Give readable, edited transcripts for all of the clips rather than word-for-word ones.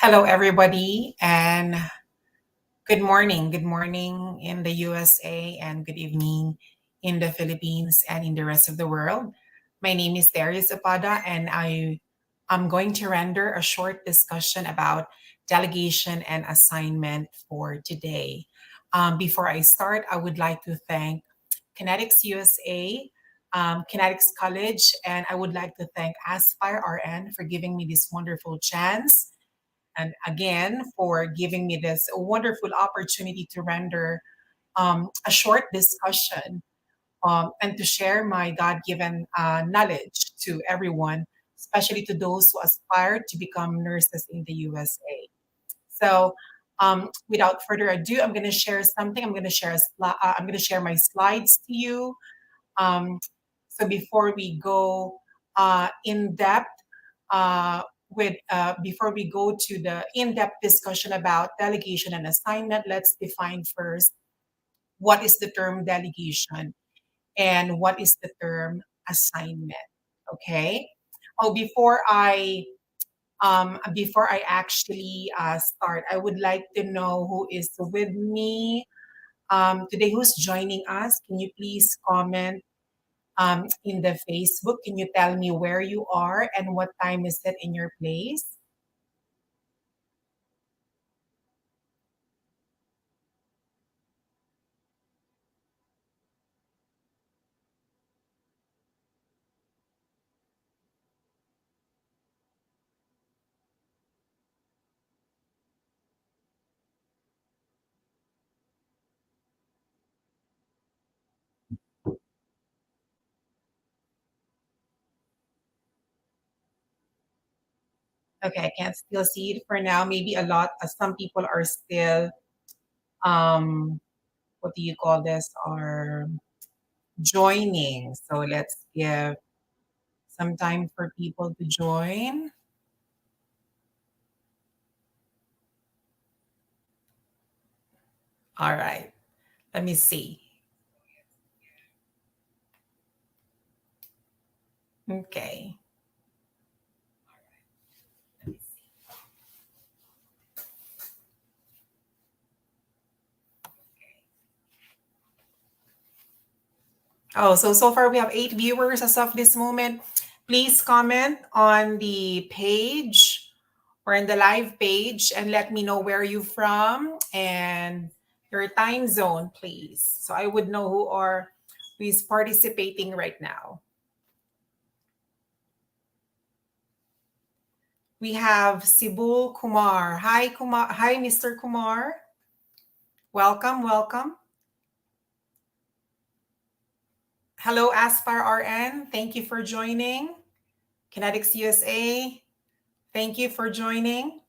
Hello, everybody, and good morning. Good morning in the USA, and good evening in the Philippines and in the rest of the world. My name is Darius Apada, and I am going to render a short discussion about delegation and assignment for today. Before I start, I would like to thank Kinetics USA, Kinetics College, and I would like to thank Aspire RN for giving me this wonderful chance and again for giving me this wonderful opportunity to render a short discussion and to share my God given knowledge to everyone, especially to those who aspire to become nurses in the USA. So, without further ado, I'm going to share something. I'm going to share my slides to you. Um, so before we go in depth before we go to the in-depth discussion about delegation and assignment, let's define first what is the term delegation and what is the term assignment. Okay. Oh, before I actually start, I would like to know who is with me today. Who's joining us? Can you please comment in the Facebook? Can you tell me where you are and what time is it in your place? Okay, I can't still see it for now. Maybe some people are still, um, what do you call this, are joining. So let's give some time for people to join. All right, let me see. Okay. Oh, so far we have 8 viewers as of this moment. Please comment on the page or in the live page and let me know where you're from and your time zone, please. So I would know who is participating right now. We have Sibul Kumar. Hi, Kumar. Hi, Mr. Kumar. Welcome, welcome. Hello, Aspar RN. Thank you for joining. Kinetics USA. Thank you for joining.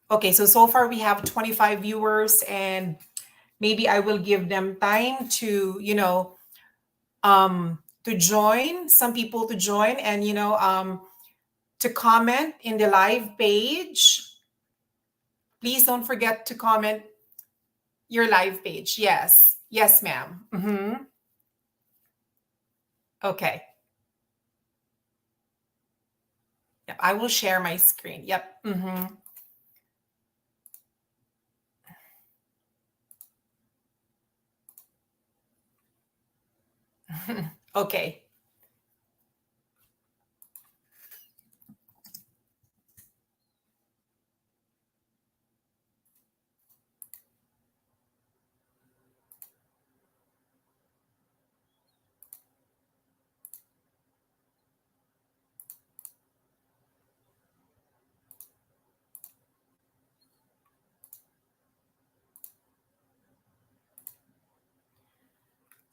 Okay, so far we have 25 viewers, and maybe I will give them time to, to join, some people to join, and to comment in the live page. Please don't forget to comment your live page. Yes, ma'am. Okay. Yep, I will share my screen. Yep. Okay.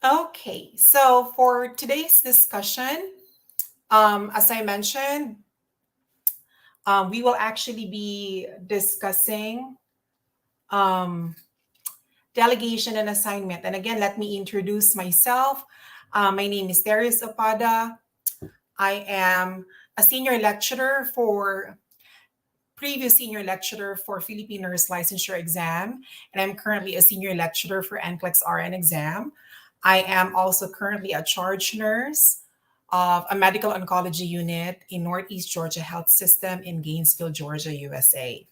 Okay. So for today's discussion, as I mentioned, we will actually be discussing delegation and assignment. And again, let me introduce myself. My name is Darius Apada. I am a previous senior lecturer for Filipinos licensure exam, and I'm currently a senior lecturer for NCLEX RN exam. I am also currently a charge nurse of a medical oncology unit in Northeast Georgia Health System in Gainesville, Georgia, USA.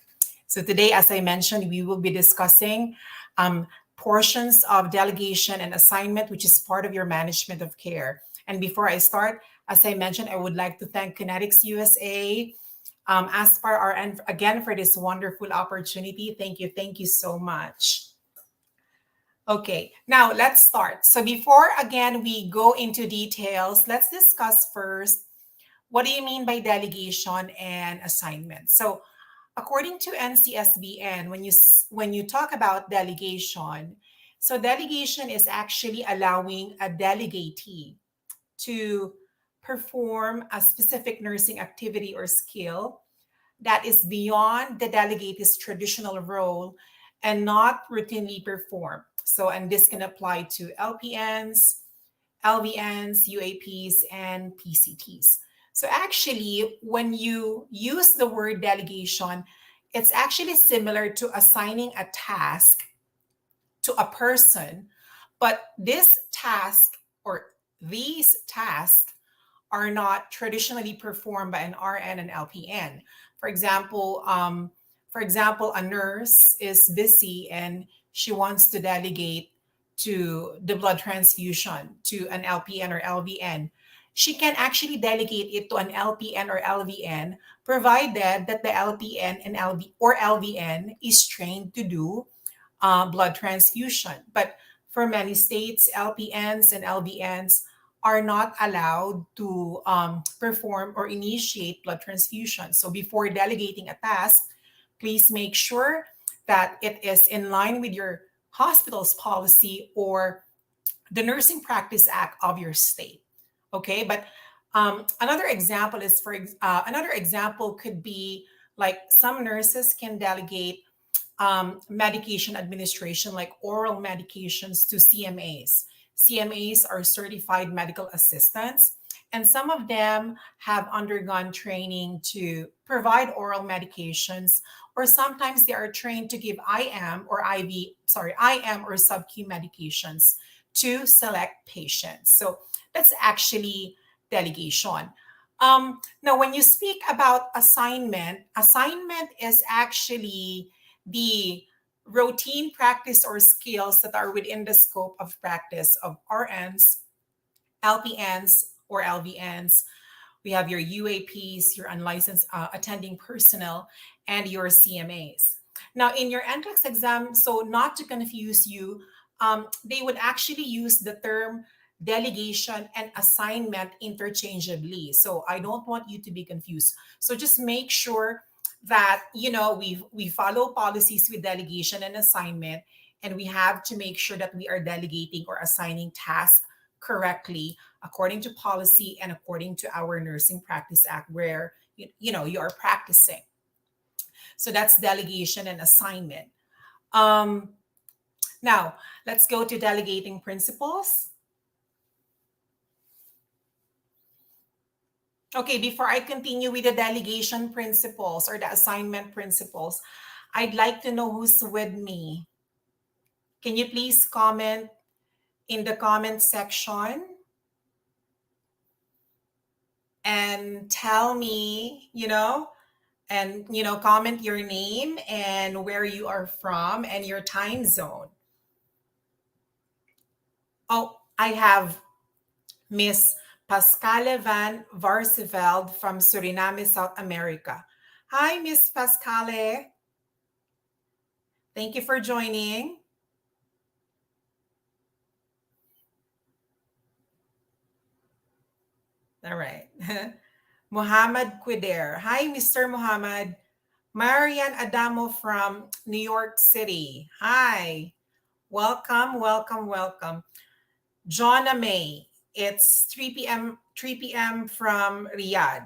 So today, as I mentioned, we will be discussing um, portions of delegation and assignment, which is part of your management of care. And before I start, as I mentioned, I would like to thank Kinetics USA, Aspar RN, again for this wonderful opportunity. Thank you so much. Okay, now let's start. So before again we go into details, let's discuss first what do you mean by delegation and assignment. So according to NCSBN, when you talk about delegation, so delegation is actually allowing a delegatee to perform a specific nursing activity or skill that is beyond the delegatee's traditional role and not routinely performed. So, and this can apply to LPNs, LVNs, UAPs, and PCTs. So, actually, when you use the word delegation, it's actually similar to assigning a task to a person, but this task or these tasks are not traditionally performed by an RN and LPN. For example, a nurse is busy and she wants to delegate to the blood transfusion to an LPN or LVN. She can actually delegate it to an LPN or LVN, provided that the LPN and LVN is trained to do blood transfusion. But for many states, LPNs and LVNs are not allowed to perform or initiate blood transfusion. So before delegating a task, please make sure that it is in line with your hospital's policy or the Nursing Practice Act of your state. Okay, but another example could be like some nurses can delegate medication administration, like oral medications, to CMAs. CMAs are certified medical assistants, and some of them have undergone training to provide oral medications, or sometimes they are trained to give IM or sub-Q medications to select patients. So that's actually delegation. Now, when you speak about assignment is actually the routine practice or skills that are within the scope of practice of RNs, LPNs, or LVNs. We have your UAPs, your unlicensed attending personnel, and your CMAs. Now, in your NCLEX exam, so not to confuse you, they would actually use the term delegation and assignment interchangeably. So I don't want you to be confused. So just make sure that we follow policies with delegation and assignment, and we have to make sure that we are delegating or assigning tasks correctly according to policy and according to our Nursing Practice Act where you are practicing. So that's delegation and assignment. Now let's go to delegating principles. Okay, before I continue with the delegation principles or the assignment principles, I'd like to know who's with me. Can you please comment in the comment section and tell me, comment your name and where you are from and your time zone. Oh, I have Miss Pascale van Varseveld from Suriname, South America. Hi, Miss Pascale. Thank you for joining. All right. Muhammad Quider. Hi, Mr. Muhammad. Marian Adamo from New York City. Hi. Welcome, welcome, welcome. Jonna May. It's 3 p.m. from Riyadh.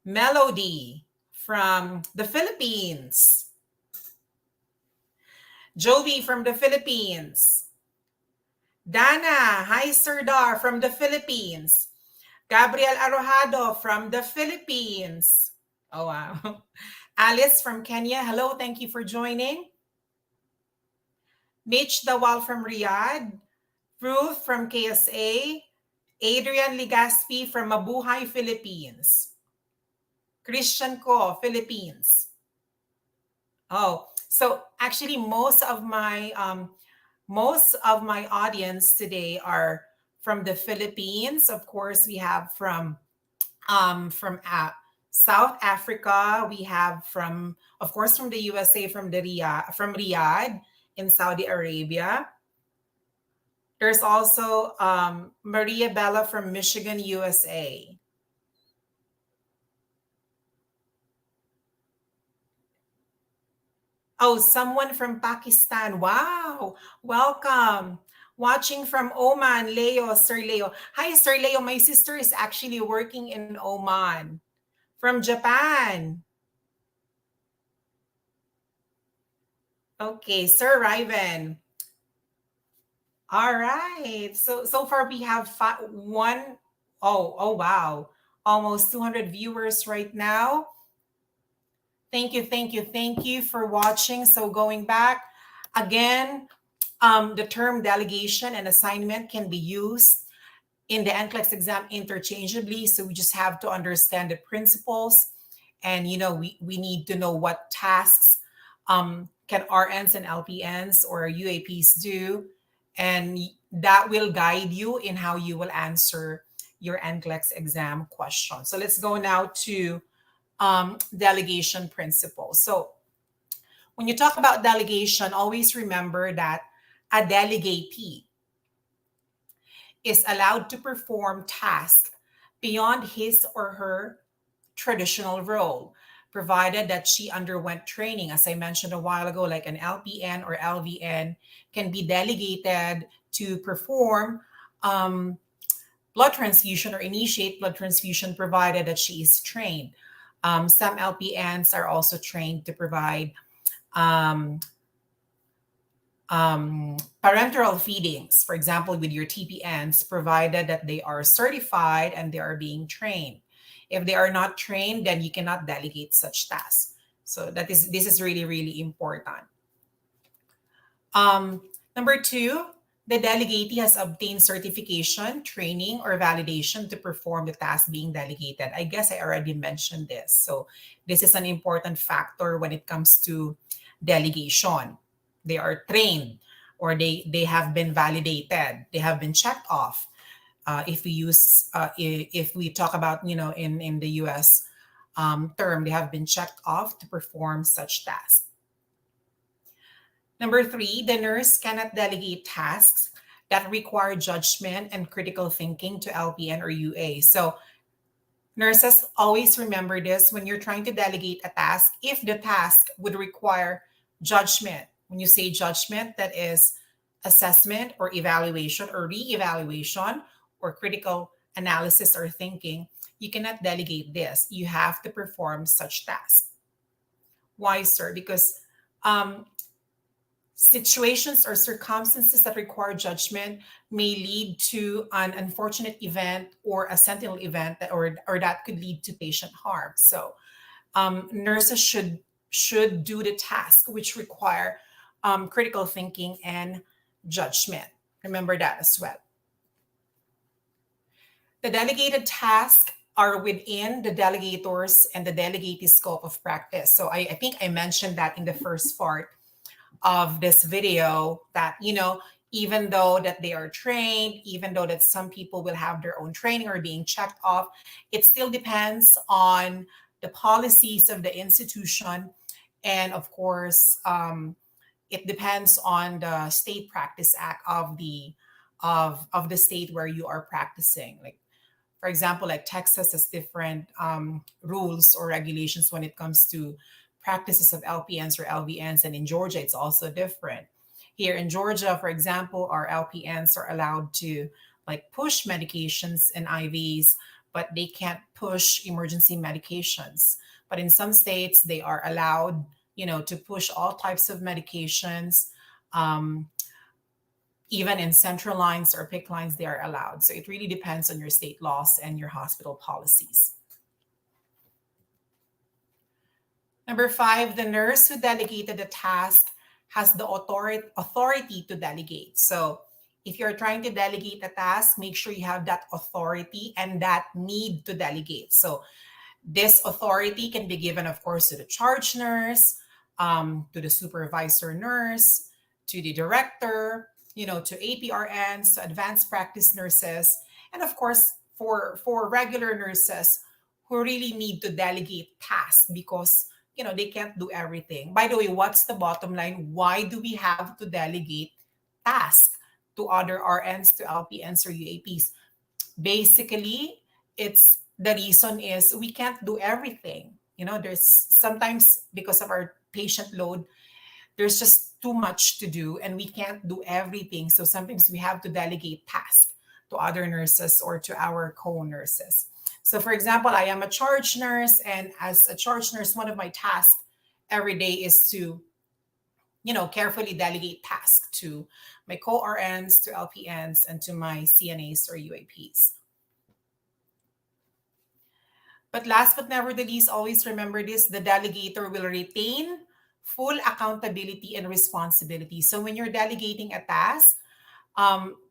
Melody from the Philippines. Jovi from the Philippines. Dana, hi Serdar from the Philippines. Gabriel Arojado from the Philippines. Oh, wow. Alice from Kenya. Hello, thank you for joining. Mitch Dawal from Riyadh. Ruth from KSA. Adrian Ligaspi from Mabuhay, Philippines. Christian Ko, Philippines. Oh, so actually most of my audience today are from the Philippines. Of course, we have from South Africa. We have from, of course, from the USA, from Riyadh in Saudi Arabia. There's also Maria Bella from Michigan, USA. Oh, someone from Pakistan. Wow. Welcome. Watching from Oman, Leo, Sir Leo. Hi, Sir Leo. My sister is actually working in Oman. From Japan. Okay, Sir Riven. All right. So far we have one. Oh wow. Almost 200 viewers right now. Thank you for watching. So going back again, the term delegation and assignment can be used in the NCLEX exam interchangeably. So we just have to understand the principles, and we need to know what tasks can RNs and LPNs or UAPs do, and that will guide you in how you will answer your NCLEX exam question. So let's go now to delegation principles. So when you talk about delegation, always remember that a delegatee is allowed to perform tasks beyond his or her traditional role, provided that she underwent training. As I mentioned a while ago, like an LPN or LVN can be delegated to perform blood transfusion or initiate blood transfusion, provided that she is trained. Some LPNs are also trained to provide um, parenteral feedings, for example, with your TPNs, provided that they are certified and they are being trained. If they are not trained, then you cannot delegate such tasks. So this is really, really important. Number two, the delegatee has obtained certification, training, or validation to perform the task being delegated. I guess I already mentioned this. So this is an important factor when it comes to delegation. They are trained, or they have been validated. They have been checked off. If we talk about in the U.S. Term, they have been checked off to perform such tasks. Number three, the nurse cannot delegate tasks that require judgment and critical thinking to LPN or UA. So nurses, always remember this when you're trying to delegate a task. If the task would require judgment, when you say judgment, that is assessment or evaluation or re-evaluation or critical analysis or thinking, you cannot delegate this. You have to perform such tasks. Why, sir? Because situations or circumstances that require judgment may lead to an unfortunate event or a sentinel event or that could lead to patient harm. So nurses should do the task which require critical thinking and judgment. Remember that as well. The delegated tasks are within the delegators and the delegatee scope of practice. So I think I mentioned that in the first part of this video, that even though that they are trained, even though that some people will have their own training or being checked off, it still depends on the policies of the institution, and of course it depends on the state practice act of the state where you are practicing. Like, for example, like Texas has different rules or regulations when it comes to practices of LPNs or LVNs, and in Georgia it's also different. Here in Georgia, for example, our LPNs are allowed to like push medications and IVs, but they can't push emergency medications. But in some states, they are allowed, to push all types of medications. Even in central lines or PIC lines, they are allowed. So it really depends on your state laws and your hospital policies. Number five, the nurse who delegated the task has the authority to delegate. So If you're trying to delegate a task, make sure you have that authority and that need to delegate. So this authority can be given, of course, to the charge nurse, to the supervisor nurse, to the director, to APRNs, to advanced practice nurses, and of course, for regular nurses who really need to delegate tasks because they can't do everything. By the way, what's the bottom line? Why do we have to delegate tasks to other RNs, to LPNs, or UAPs? Basically, it's the reason is we can't do everything. There's sometimes, because of our patient load, there's just too much to do and we can't do everything. So sometimes we have to delegate tasks to other nurses or to our co-nurses. So for example, I am a charge nurse, and as a charge nurse, one of my tasks every day is to carefully delegate tasks to my co-RNs, to LPNs, and to my CNAs or UAPs. But last but never the least, always remember this: the delegator will retain full accountability and responsibility. So when you're delegating a task,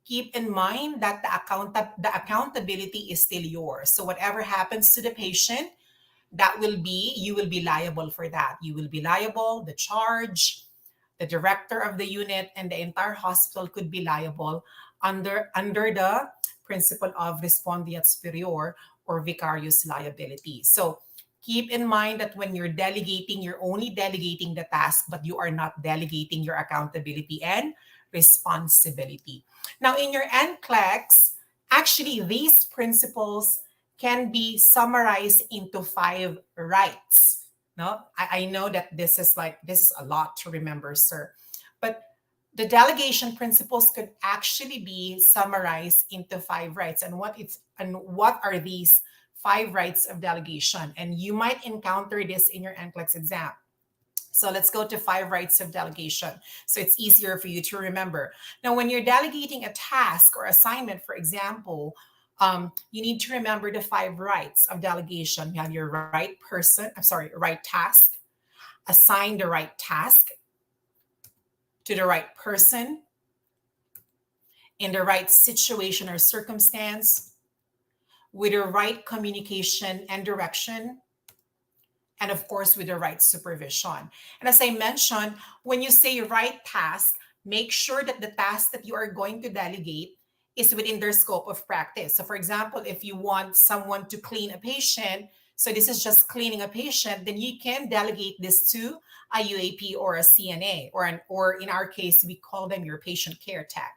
keep in mind that the accountability is still yours. So whatever happens to the patient, you will be liable for that. You will be liable, the charge, the director of the unit, and the entire hospital could be liable under the principle of respondeat superior or vicarious liability. So keep in mind that when you're delegating, you're only delegating the task, but you are not delegating your accountability and responsibility. Now, in your NCLEX, actually, these principles can be summarized into 5 rights. No, I know that this is a lot to remember, sir. But the delegation principles could actually be summarized into 5 rights. And what are these 5 rights of delegation? And you might encounter this in your NCLEX exam. So let's go to 5 rights of delegation, so it's easier for you to remember. Now, when you're delegating a task or assignment, for example, you need to remember the 5 rights of delegation. You have your right task, assign the right task to the right person in the right situation or circumstance, with the right communication and direction, and of course with the right supervision. And as I mentioned, when you say right task, make sure that the task that you are going to delegate is within their scope of practice. So for example, if you want someone to clean a patient, so this is just cleaning a patient, then you can delegate this to a UAP or a CNA, or in our case, we call them your patient care tech,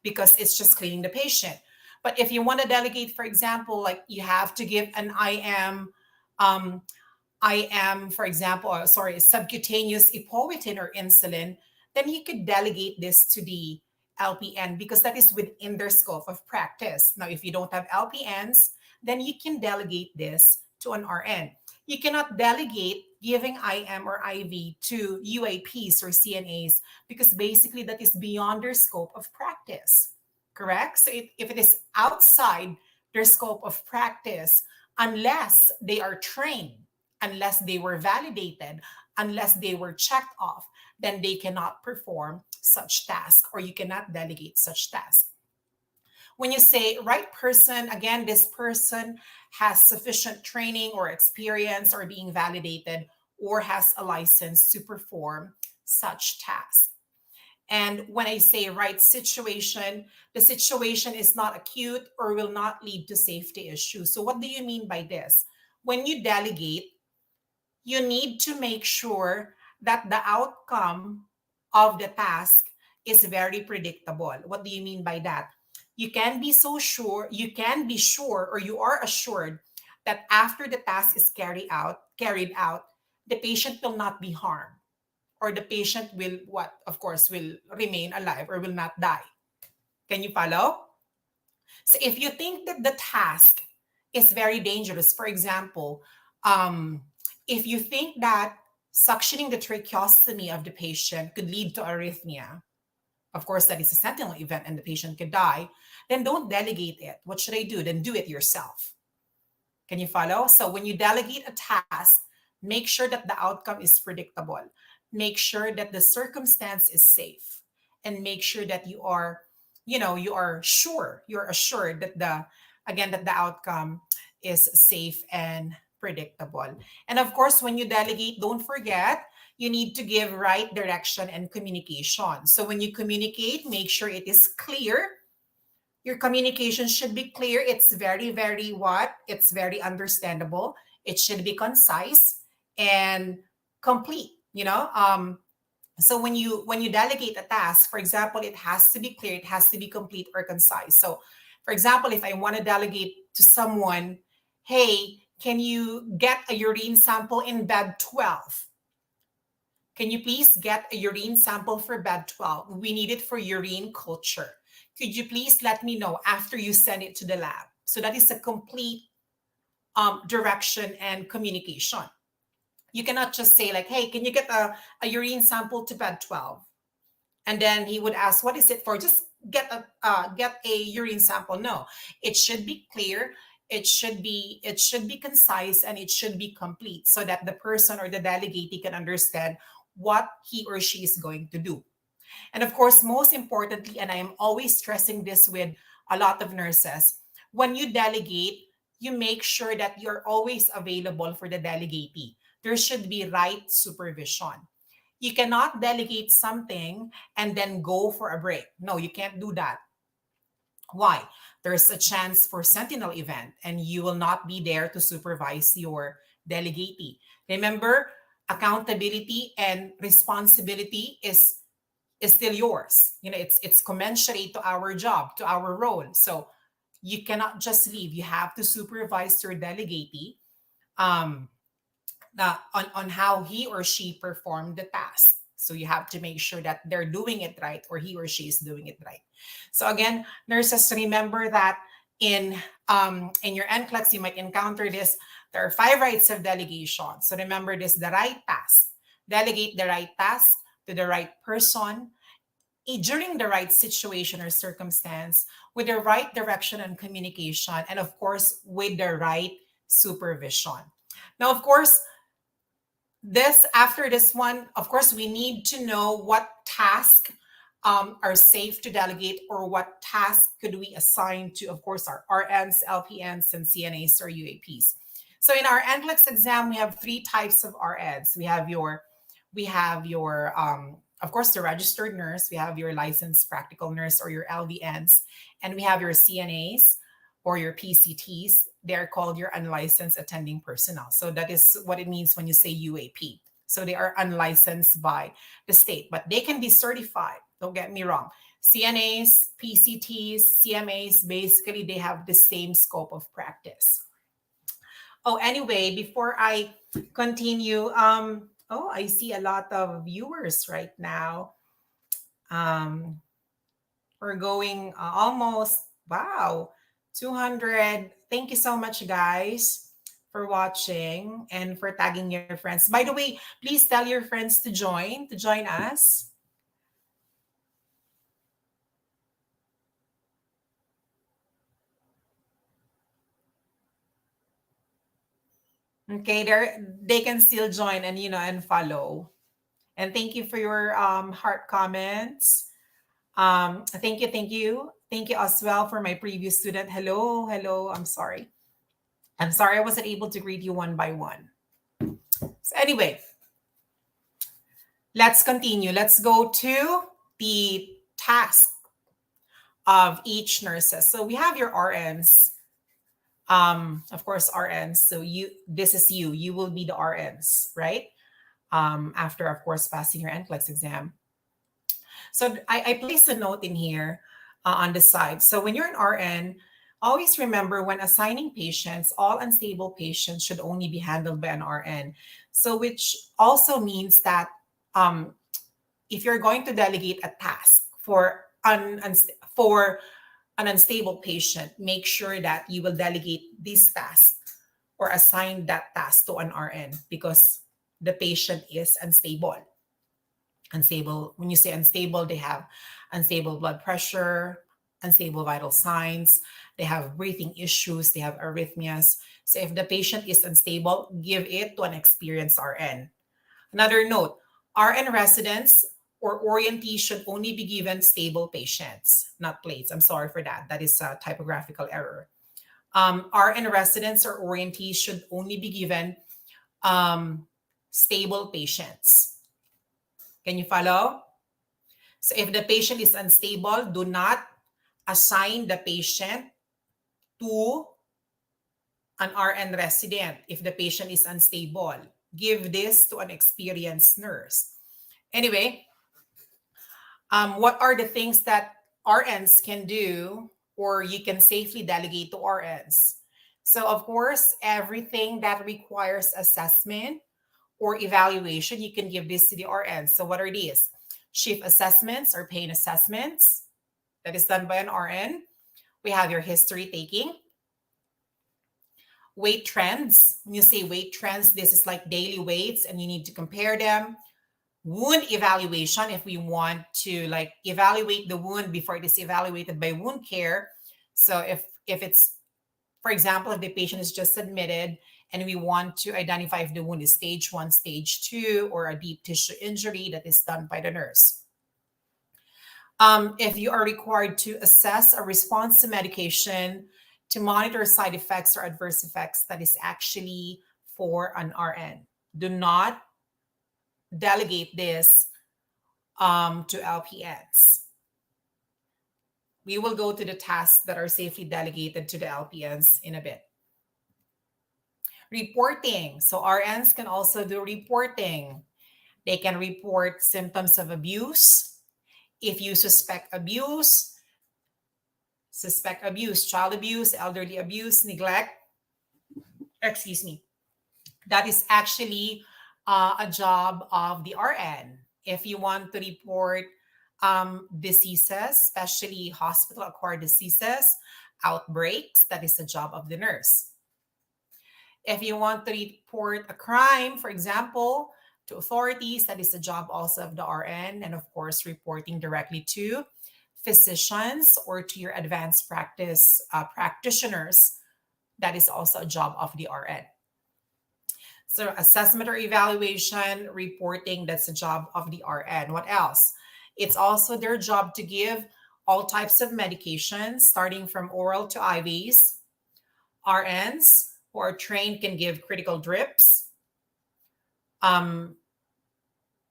because it's just cleaning the patient. But if you want to delegate, for example, like you have to give an for example, subcutaneous epoetin or insulin, then you could delegate this to the LPN because that is within their scope of practice. Now, if you don't have LPNs, then you can delegate this to an RN. You cannot delegate giving IM or IV to UAPs or CNAs because basically that is beyond their scope of practice, correct? So if it is outside their scope of practice, unless they are trained, unless they were validated, unless they were checked off, then they cannot perform such task, or you cannot delegate such task. When you say right person, again, this person has sufficient training or experience or being validated or has a license to perform such task. And when I say right situation, the situation is not acute or will not lead to safety issues. So what do you mean by this? When you delegate, you need to make sure that the outcome of the task is very predictable. What do you mean by that? You can be sure, or you are assured that after the task is carried out, the patient will not be harmed, or the patient will, will remain alive or will not die. Can you follow? So if you think that the task is very dangerous, for example, if you think that suctioning the tracheostomy of the patient could lead to arrhythmia, of course, that is a sentinel event and the patient could die, then don't delegate it. What should I do? Then do it yourself. Can you follow? So when you delegate a task, make sure that the outcome is predictable. Make sure that the circumstance is safe, and make sure that you are, you are sure, you're assured that the outcome is safe and predictable. And of course, when you delegate, don't forget you need to give right direction and communication. So when you communicate, make sure it is clear. Your communication should be clear. It's very, very what? It's very understandable. It should be concise and complete. So when you delegate a task, for example, it has to be clear, it has to be complete or concise. So, for example, if I want to delegate to someone, hey, can you get a urine sample in bed 12? Can you please get a urine sample for bed 12? We need it for urine culture. Could you please let me know after you send it to the lab? So that is a complete direction and communication. You cannot just say like, hey, can you get a urine sample to bed 12? And then he would ask, what is it for? Just get a urine sample. No, it should be clear. It should be concise, and it should be complete so that the person or the delegate can understand what he or she is going to do. And of course, most importantly, and I am always stressing this with a lot of nurses, when you delegate, you make sure that you're always available for the delegatee. There should be right supervision. You cannot delegate something and then go for a break. No, you can't do that. Why? There's a chance for sentinel event and you will not be there to supervise your delegatee. Remember, accountability and responsibility is still yours. It's commensurate to our job, to our role. So you cannot just leave. You have to supervise your delegatee. Um, on how he or she performed the task. So you have to make sure that they're doing it right or he or she is doing it right. So again, nurses, remember that in your NCLEX, you might encounter this. There are 5 rights of delegation. So remember this: the right task. Delegate the right task to the right person during the right situation or circumstance, with the right direction and communication, and of course, with the right supervision. Now, of course, after this one, of course, we need to know what tasks are safe to delegate, or what tasks could we assign to, of course, our RNs, LPNs, and CNAs or UAPs. So in our NCLEX exam, we have 3 types of RNs. We have your of course, the registered nurse. We have your licensed practical nurse or your LVNs, and we have your CNAs or your PCTs. They're called your unlicensed attending personnel. So that is what it means when you say UAP. So they are unlicensed by the state, but they can be certified. Don't get me wrong. CNAs, PCTs, CMAs, basically they have the same scope of practice. Oh, anyway, before I continue, I see a lot of viewers right now. We're going almost, wow, 200. Thank you so much, guys, for watching and for tagging your friends. By the way, please tell your friends to join us. Okay, they can still join and and follow. And thank you for your heart comments. Thank you as well for my previous student. Hello. I'm sorry I wasn't able to greet you one by one. So anyway, let's continue. Let's go to the task of each nurses. So we have your RNs. Of course, RNs. So this is you will be the RNs, right? After, of course, passing your NCLEX exam. So I placed a note in here on the side. So when you're an RN, always remember, when assigning patients, all unstable patients should only be handled by an RN. So which also means that if you're going to delegate a task for an unstable patient, make sure that you will delegate this task or assign that task to an RN, because the patient is unstable. When you say unstable, they have unstable blood pressure, unstable vital signs, they have breathing issues, they have arrhythmias. So if the patient is unstable, give it to an experienced RN. Another note: RN residents or orientees should only be given stable patients, not plates. I'm sorry for that. That is a typographical error. RN residents or orientees should only be given stable patients. Can you follow? So if the patient is unstable, do not assign the patient to an RN resident if the patient is unstable. Give this to an experienced nurse. Anyway, what are the things that RNs can do or you can safely delegate to RNs? So, of course, everything that requires assessment or evaluation, you can give this to the RNs. So, what are these? Shift assessments or pain assessments that is done by an RN. We have your history taking. Weight trends. When you say weight trends, this is like daily weights and you need to compare them. Wound evaluation, if we want to like evaluate the wound before it is evaluated by wound care. So if it's, for example, if the patient is just admitted and we want to identify if the wound is stage 1, stage 2, or a deep tissue injury, that is done by the nurse. If you are required to assess a response to medication, to monitor side effects or adverse effects, that is actually for an RN. Do not delegate this to LPNs. We will go to the tasks that are safely delegated to the LPNs in a bit. Reporting. So RNs can also do reporting. They can report symptoms of abuse. If you suspect abuse, child abuse, elderly abuse, neglect, that is actually a job of the RN. If you want to report diseases, especially hospital-acquired diseases, outbreaks, that is the job of the nurse. If you want to report a crime, for example, to authorities, that is the job also of the RN. And of course, reporting directly to physicians or to your advanced practice practitioners, that is also a job of the RN. So assessment or evaluation, reporting, that's a job of the RN. What else? It's also their job to give all types of medications, starting from oral to IVs. RNs who are trained can give critical drips,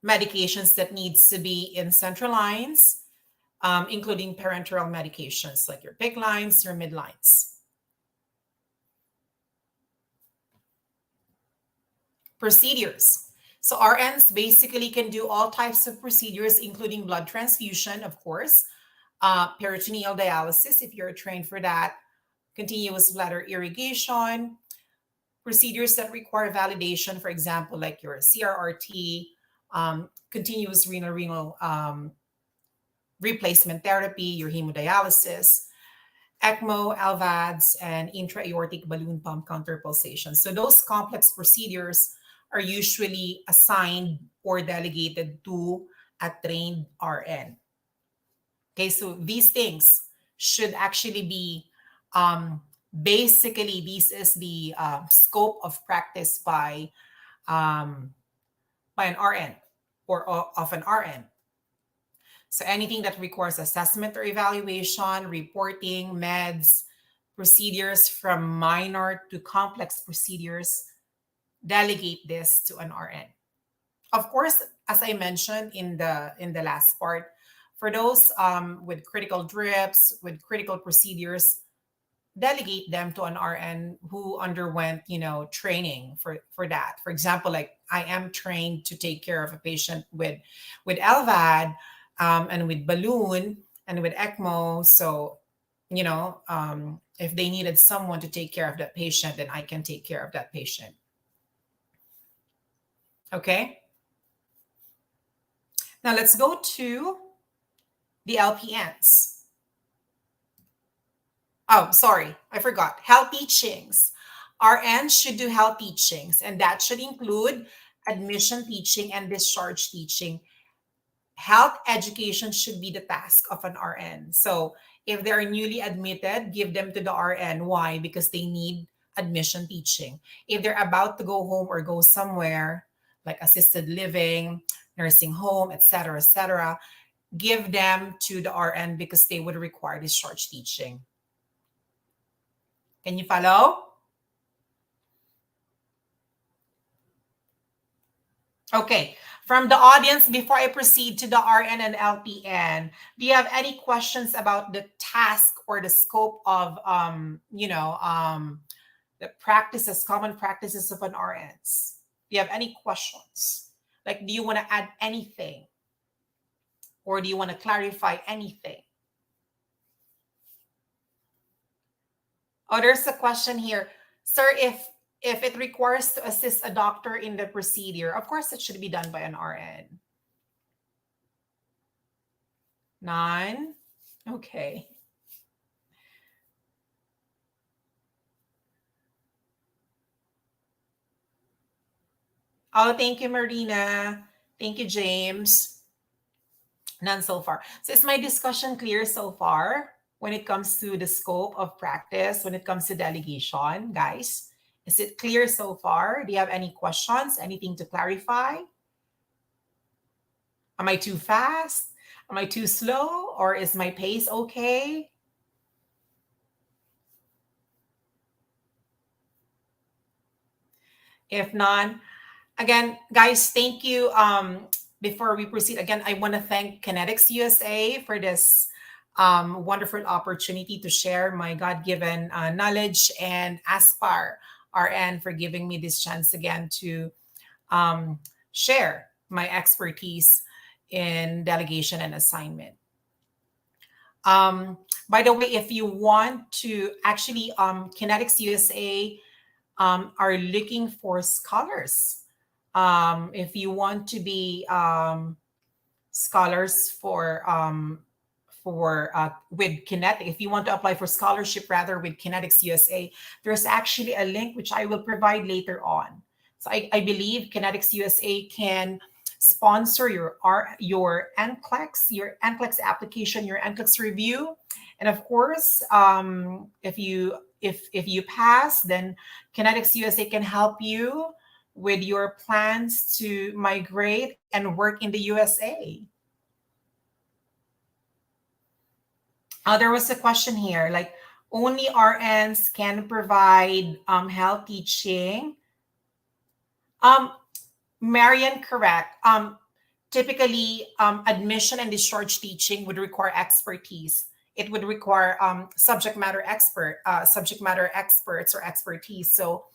medications that needs to be in central lines, including parenteral medications like your PIC lines, your midlines. Procedures. So RNs basically can do all types of procedures, including blood transfusion, of course, peritoneal dialysis, if you're trained for that, continuous bladder irrigation, procedures that require validation, for example, like your CRRT, continuous renal replacement therapy, your hemodialysis, ECMO, LVADs, and intra-aortic balloon pump counterpulsation. So those complex procedures are usually assigned or delegated to a trained RN. Okay, so these things should actually be, basically, this is the scope of practice by an RN or of an RN. So anything that requires assessment or evaluation, reporting, meds, procedures from minor to complex procedures, delegate this to an RN. Of course, as I mentioned in the last part, for those with critical drips, with critical procedures, delegate them to an RN who underwent, training for that. For example, like I am trained to take care of a patient with LVAD and with balloon and with ECMO. So, if they needed someone to take care of that patient, then I can take care of that patient. Okay. Now let's go to the LPNs. Oh, sorry, I forgot. Health teachings. RNs should do health teachings, and that should include admission teaching and discharge teaching. Health education should be the task of an RN. So if they are newly admitted, give them to the RN. Why? Because they need admission teaching. If they're about to go home or go somewhere, like assisted living, nursing home, etc., etc., give them to the RN because they would require discharge teaching. Can you follow? Okay. From the audience, before I proceed to the RN and LPN, do you have any questions about the task or the scope of, the practices, common practices of an RNs? Do you have any questions? Like, do you want to add anything, or do you want to clarify anything? Oh, there's a question here, sir. If it requires to assist a doctor in the procedure, of course it should be done by an RN. None. Okay. Oh, thank you, Marina. Thank you, James. None so far. So is my discussion clear so far when it comes to the scope of practice, when it comes to delegation, guys? Is it clear so far? Do you have any questions? Anything to clarify? Am I too fast? Am I too slow? Or is my pace okay? If not, again, guys, thank you. Before we proceed, again, I want to thank Kinetics USA for this wonderful opportunity to share my God-given knowledge, and Aspar RN for giving me this chance again to um, share my expertise in delegation and assignment. Um, by the way, if you want to actually, Kinetics USA are looking for scholars. If you want to be scholars for with Kinetic, if you want to apply for scholarship rather with Kinetics USA, there's actually a link which I will provide later on. So I believe Kinetics USA can sponsor your NCLEX, application, your NCLEX review, and of course, if you pass, then Kinetics USA can help you with your plans to migrate and work in the USA. There was a question here, like only RNs can provide health teaching. Um, Marian, correct. Typically, admission and discharge teaching would require expertise. It would require subject matter experts or expertise. So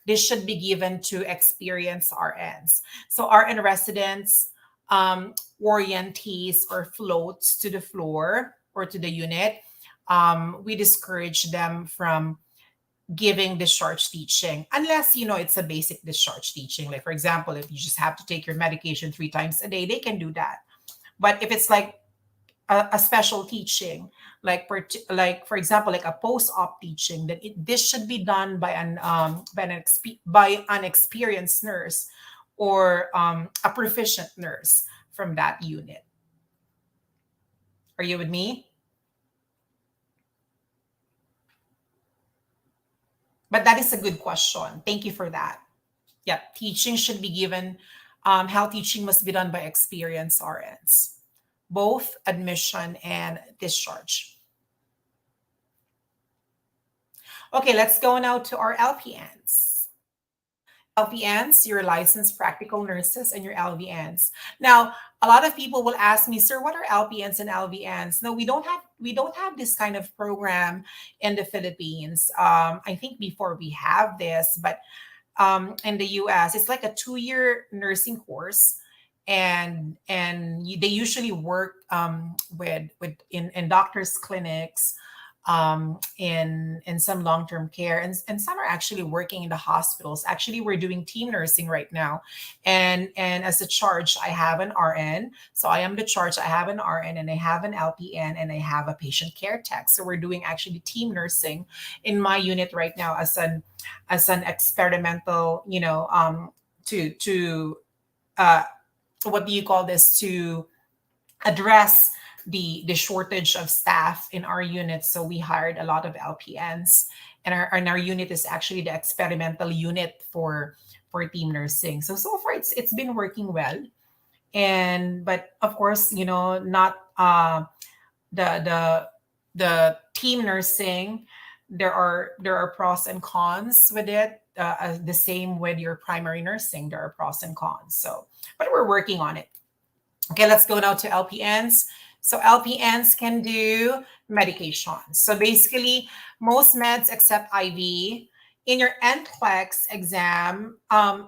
this should be given to experienced RNs. So RN residents, orientees, or floats to the floor or to the unit, we discourage them from giving discharge teaching unless it's a basic discharge teaching. Like, for example, if you just have to take your medication 3 times a day, they can do that. But if it's like a special teaching, like for example, like a post-op teaching, then this should be done by an experienced nurse or a proficient nurse from that unit. Are you with me? But that is a good question. Thank you for that. Yeah, teaching should be given. Health teaching must be done by experienced RNs, both admission and discharge. Okay, let's go now to our LPNs. LPNs, your licensed practical nurses, and your LVNs. Now, a lot of people will ask me, sir, what are LPNs and LVNs? No, we don't have this kind of program in the Philippines. I think before we have this, but in the US, it's like a 2-year nursing course, and they usually work with in doctors' clinics, in some long-term care, and some are actually working in the hospitals. Actually, we're doing team nursing right now, and as a charge, I have an RN. So I am the charge. I have an RN, and I have an LPN, and I have a patient care tech. So we're doing actually team nursing in my unit right now as an experimental, to uh, what do you call this, to address the shortage of staff in our unit. So we hired a lot of LPNs, and our unit is actually the experimental unit for team nursing. So far it's been working well, And but of course, not the the team nursing. There are pros and cons with it. The same with your primary nursing, there are pros and cons. So, but we're working on it. Okay, let's go now to LPNs. So LPNs can do medications. So basically, most meds except IV. In your NCLEX exam,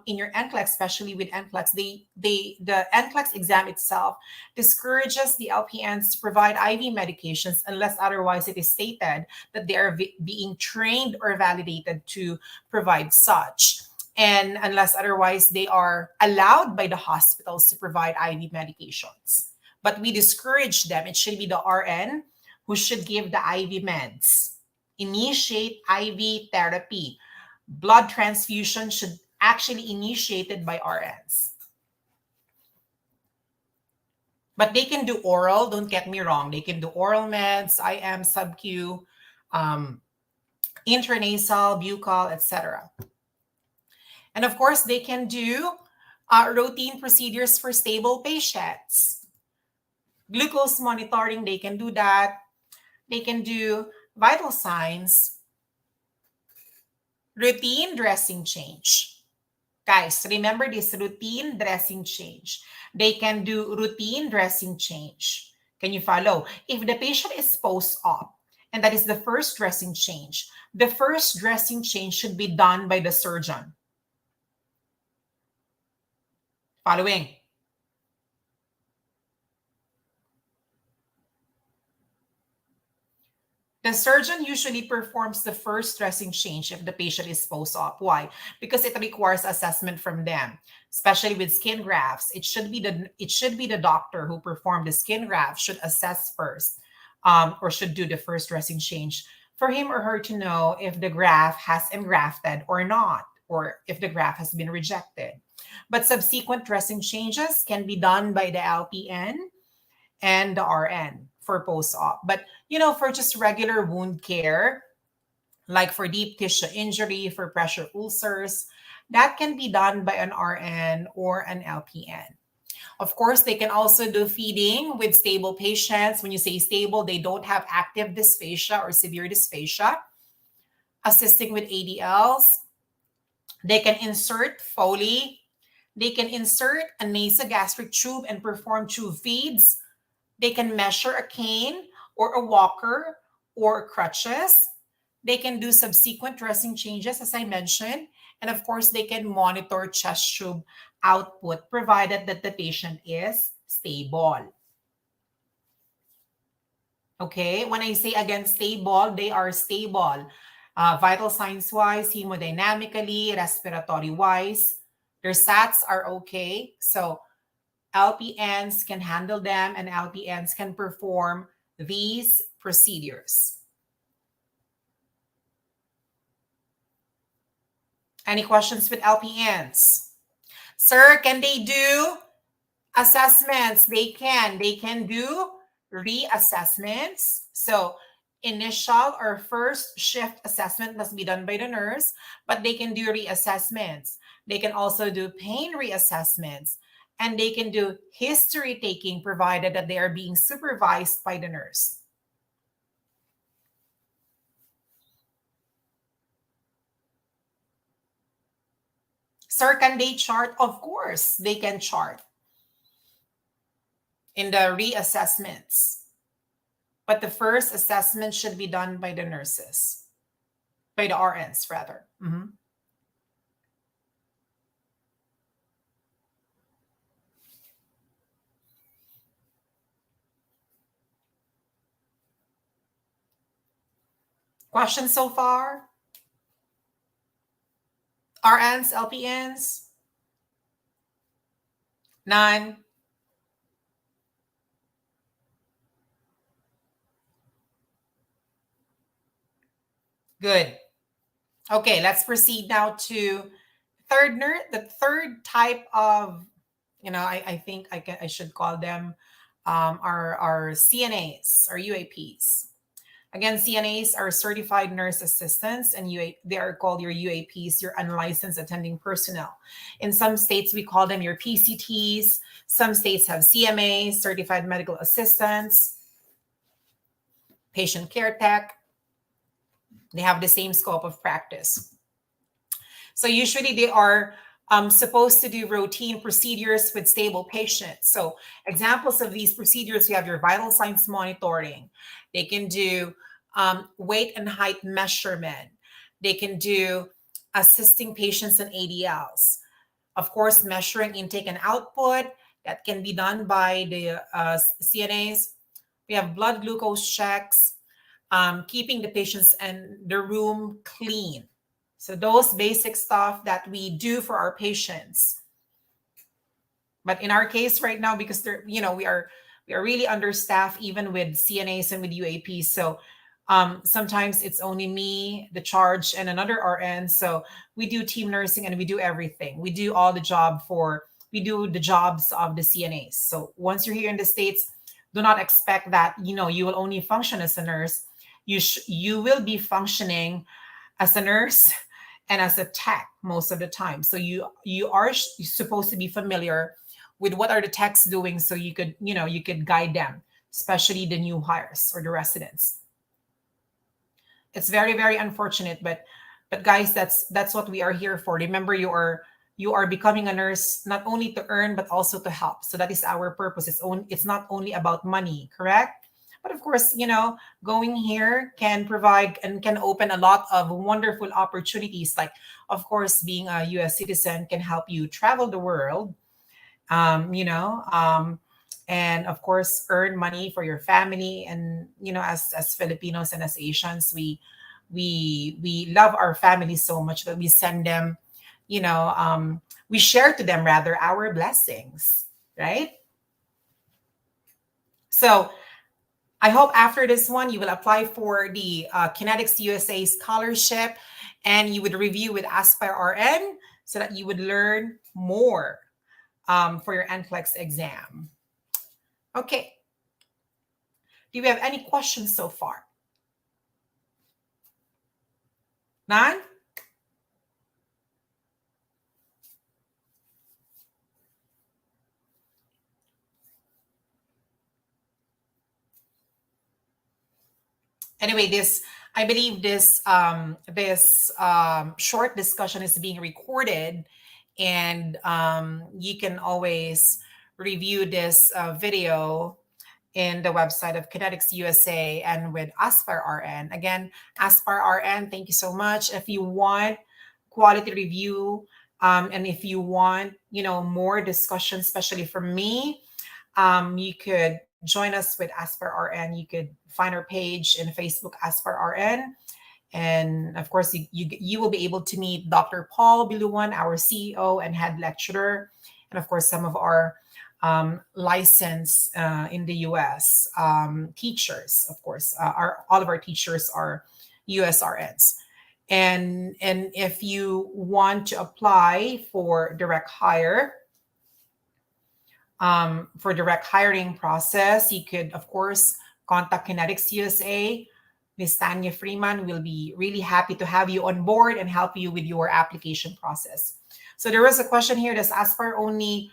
in your NCLEX, especially with NCLEX, the NCLEX exam itself discourages the LPNs to provide IV medications unless otherwise it is stated that they are being trained or validated to provide such, and unless otherwise they are allowed by the hospitals to provide IV medications. But we discourage them. It should be the RN who should give the IV meds, initiate IV therapy. Blood transfusion should actually initiated by RNs. But they can do oral, don't get me wrong. They can do oral meds, IM, sub-Q, intranasal, buccal, etc. And of course, they can do routine procedures for stable patients. Glucose monitoring, they can do that. They can do vital signs, routine dressing change. Guys, remember this routine dressing change. They can do routine dressing change. Can you follow? If the patient is post-op, and that is the first dressing change, the first dressing change should be done by the surgeon. Following. The surgeon usually performs the first dressing change if the patient is post-op. Why? Because it requires assessment from them, especially with skin grafts. It should be the doctor who performed the skin graft should assess first, or should do the first dressing change for him or her to know if the graft has engrafted or not, or if the graft has been rejected. But subsequent dressing changes can be done by the LPN and the RN for post-op. But for just regular wound care, like for deep tissue injury, for pressure ulcers, that can be done by an RN or an LPN. Of course, they can also do feeding with stable patients. When you say stable, they don't have active dysphagia or severe dysphagia. Assisting with ADLs. They can insert Foley. They can insert a nasogastric tube and perform tube feeds. They can measure a cane or a walker or crutches. They can do subsequent dressing changes, as I mentioned. And of course, they can monitor chest tube output, provided that the patient is stable. Okay, when I say again stable, they are stable. Vital signs wise, hemodynamically, respiratory wise, their SATs are okay. So LPNs can handle them, and LPNs can perform these procedures. Any questions with LPNs? Sir, can they do assessments? They can. They can do reassessments. So initial or first shift assessment must be done by the nurse, but they can do reassessments. They can also do pain reassessments, and they can do history taking, provided that they are being supervised by the nurse. Sir, can they chart? Of course, they can chart in the reassessments. But the first assessment should be done by the nurses, by the RNs rather. Questions so far? RNs, LPNs? None? Good. Okay, let's proceed now to the third type of, I think I should call them our CNAs or UAPs. Again, CNAs are certified nurse assistants, and they are called your UAPs, your unlicensed attending personnel. In some states, we call them your PCTs. Some states have CMAs, certified medical assistants, patient care tech. They have the same scope of practice. So usually they are supposed to do routine procedures with stable patients. So examples of these procedures, you have your vital signs monitoring. They can do weight and height measurement. They can do assisting patients in ADLs. Of course, measuring intake and output. That can be done by the CNAs. We have blood glucose checks, keeping the patients and the room clean. So those basic stuff that we do for our patients. But in our case right now, because we are really understaffed even with CNAs and with UAPs. So sometimes it's only me, the charge, and another RN. So we do team nursing and we do everything. We do all the we do the jobs of the CNAs. So once you're here in the States, do not expect that, you will only function as a nurse. You will be functioning as a nurse and as a tech most of the time. So you are supposed to be familiar with what are the techs doing, so you could guide them, especially the new hires or the residents. It's very, very unfortunate, but guys, that's what we are here for. Remember, you are becoming a nurse not only to earn but also to help. So that is our purpose. It's not only about money, correct? But of course, going here can provide and can open a lot of wonderful opportunities. Like, of course, being a US citizen can help you travel the world, and of course, earn money for your family. And, as Filipinos and as Asians, we love our families so much that we send them, we share to them rather our blessings, right? So I hope after this one, you will apply for the Kinetics USA Scholarship, and you would review with Aspire RN so that you would learn more for your NCLEX exam. Okay. Do you have any questions so far? None? Anyway, I believe this short discussion is being recorded, and you can always review this video in the website of Kinetics USA and with Aspire RN. Again, Aspire RN, thank you so much. If you want quality review, and if you want, more discussion, especially from me, you could join us with Aspire RN. You could find our page in Facebook, Aspire RN. And of course, you will be able to meet Dr. Paul Biluwan, our CEO and head lecturer, and of course, some of our licensed in the US teachers. Of course, all of our teachers are US RNs. And if you want to apply for direct hire, for direct hiring process, you could, of course, contact Kinetics USA. Ms. Tanya Freeman will be really happy to have you on board and help you with your application process. So there was a question here, does Aspire only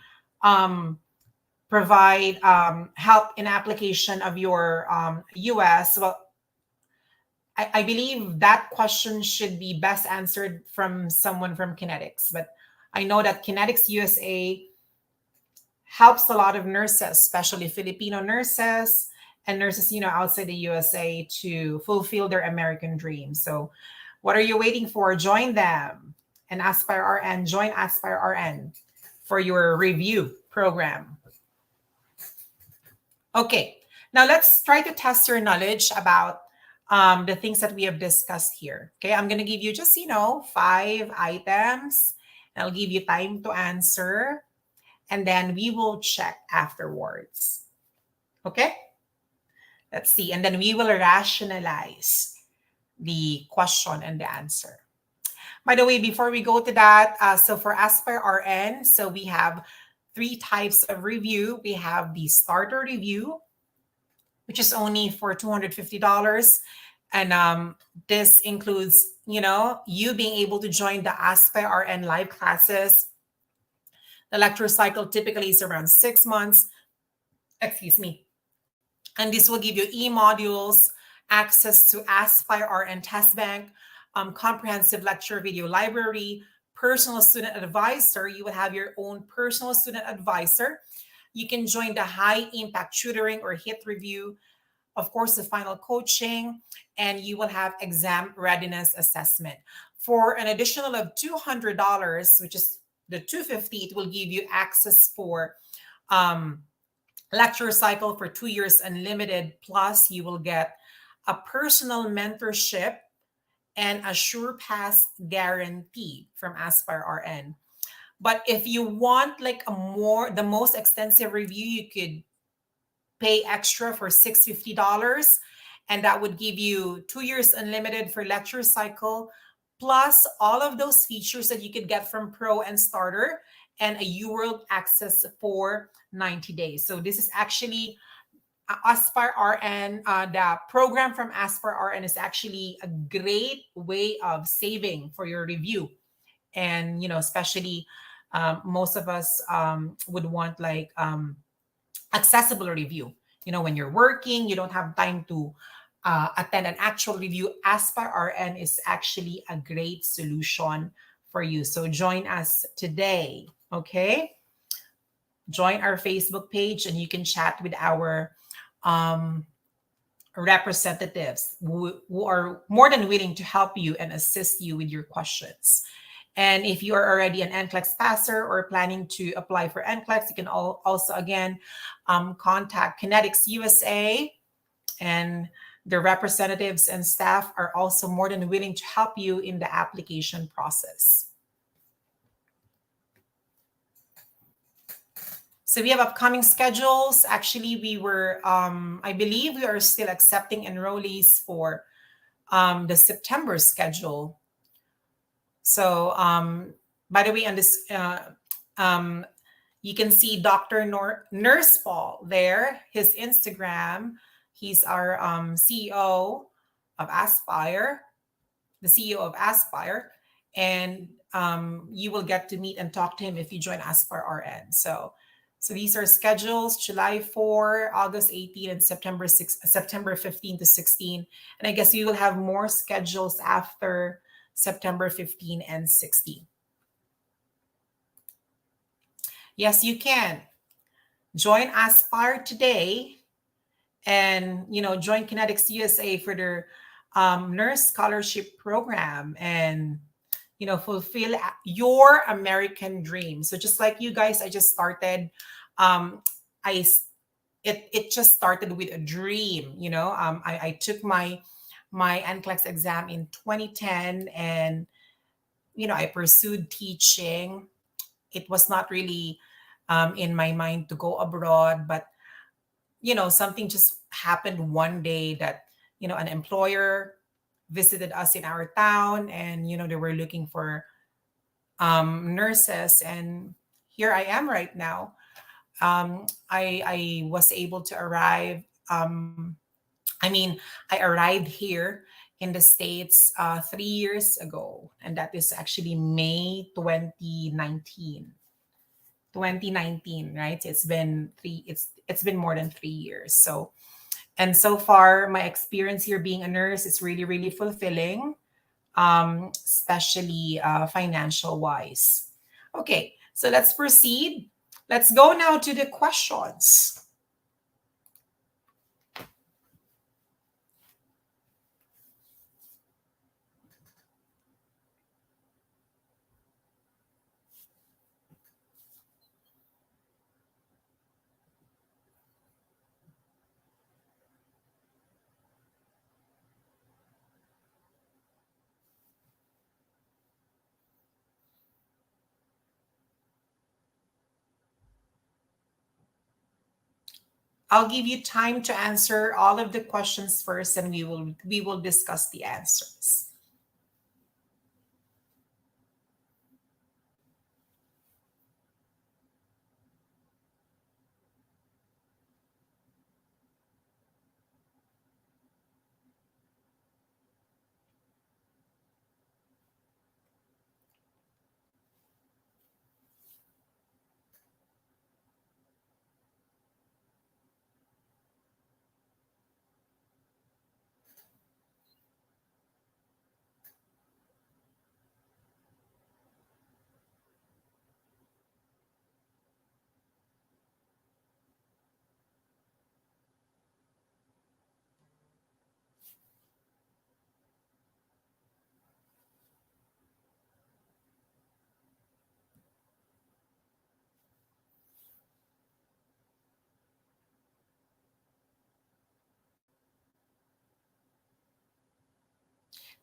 provide help in application of your US? Well, I believe that question should be best answered from someone from Kinetics, but I know that Kinetics USA helps a lot of nurses, especially Filipino nurses and nurses, outside the USA, to fulfill their American dream. So what are you waiting for? Join them and Aspire RN. Join Aspire RN for your review program. Okay, now let's try to test your knowledge about the things that we have discussed here. Okay, I'm going to give you just, 5 items. And I'll give you time to answer, and then we will check afterwards. Okay? Let's see. And then we will rationalize the question and the answer. By the way, before we go to that, so for Aspire RN, so we have 3 types of review. We have the starter review, which is only for $250. And this includes, you being able to join the Aspire RN live classes. The lecture cycle typically is around 6 months. Excuse me. And this will give you e-modules, access to Aspire RN Test Bank, comprehensive lecture video library, personal student advisor. You will have your own personal student advisor. You can join the high impact tutoring or HIT review, of course, the final coaching, and you will have exam readiness assessment. For an additional of $200, which is the $250, it will give you access for lecture cycle for 2 years unlimited. Plus, you will get a personal mentorship and a sure pass guarantee from Aspire RN. But if you want like the most extensive review, you could pay extra for $650, and that would give you 2 years unlimited for lecture cycle, plus all of those features that you could get from Pro and Starter, and a UWorld access for 90 days. So this is actually Aspire RN. The program from Aspire RN is actually a great way of saving for your review. And, especially most of us would want like accessible review. When you're working, you don't have time to attend an actual review. Aspire RN is actually a great solution for you. So join us today, okay? Join our Facebook page and you can chat with our representatives who are more than willing to help you and assist you with your questions. And if you are already an NCLEX passer or planning to apply for NCLEX, you can also, again, contact Kinetics USA, and the representatives and staff are also more than willing to help you in the application process. So we have upcoming schedules. Actually, I believe we are still accepting enrollees for the September schedule. So, by the way, on this, you can see Dr. Nurse Paul there, his Instagram. He's our CEO of Aspire, the CEO of Aspire. And you will get to meet and talk to him if you join Aspire RN. So these are schedules: July 4, August 18, and September 15 to 16. And I guess you will have more schedules after September 15 and 16. Yes, you can. Join Aspire today and, join Kinetics USA for their nurse scholarship program and, fulfill your American dream. So just like you guys, I just started, it just started with a dream, I took my NCLEX exam in 2010, and, I pursued teaching. It was not really in my mind to go abroad, but something just happened one day that an employer visited us in our town, and they were looking for nurses, and here I am right now. I was able to arrive. I arrived here in the States 3 years ago, and that is actually May 2019. 2019, right? It's been more than 3 years. And so far, my experience here being a nurse is really, really fulfilling, especially financial wise. Okay, so let's proceed. Let's go now to the questions. I'll give you time to answer all of the questions first, and we will discuss the answers.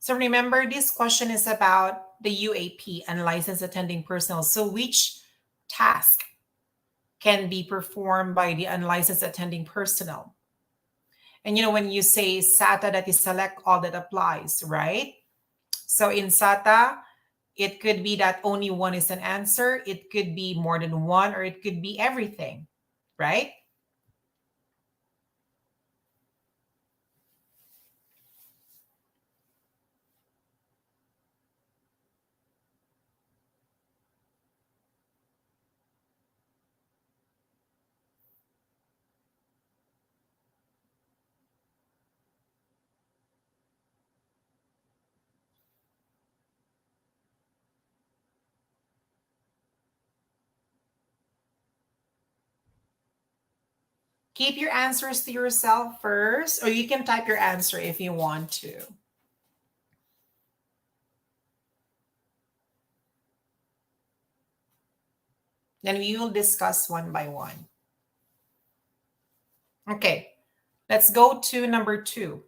So remember, this question is about the UAP, unlicensed attending personnel. So which task can be performed by the unlicensed attending personnel? And when you say SATA, that is select all that applies, right? So in SATA, it could be that only one is an answer. It could be more than one, or it could be everything, right? Keep your answers to yourself first, or you can type your answer if you want to. Then we will discuss one by one. Okay, let's go to number 2.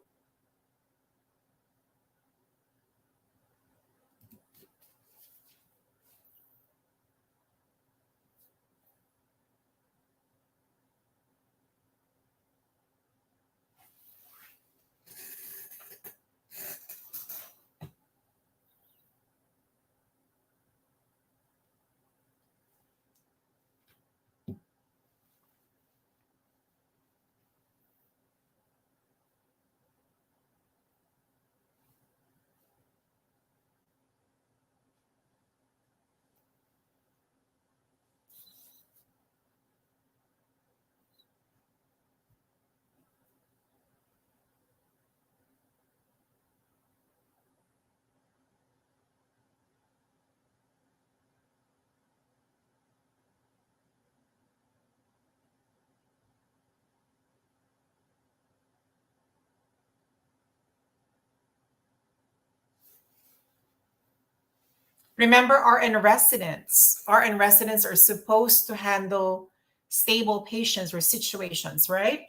Remember, RN residents. RN residents are supposed to handle stable patients or situations, right?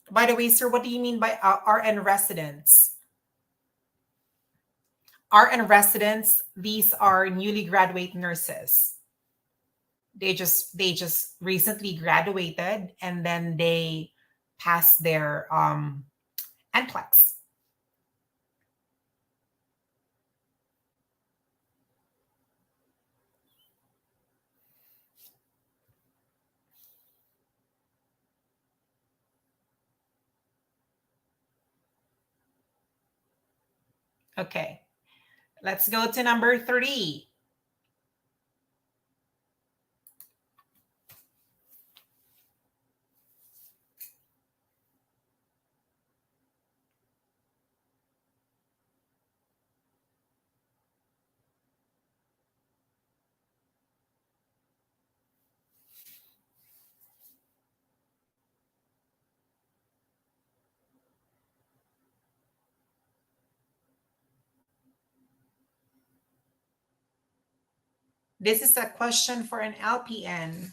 By the way, sir, what do you mean by RN residents? RN residents, these are newly graduate nurses. They just recently graduated, and then they passed their NCLEX. Okay, let's go to number 3. This is a question for an LPN.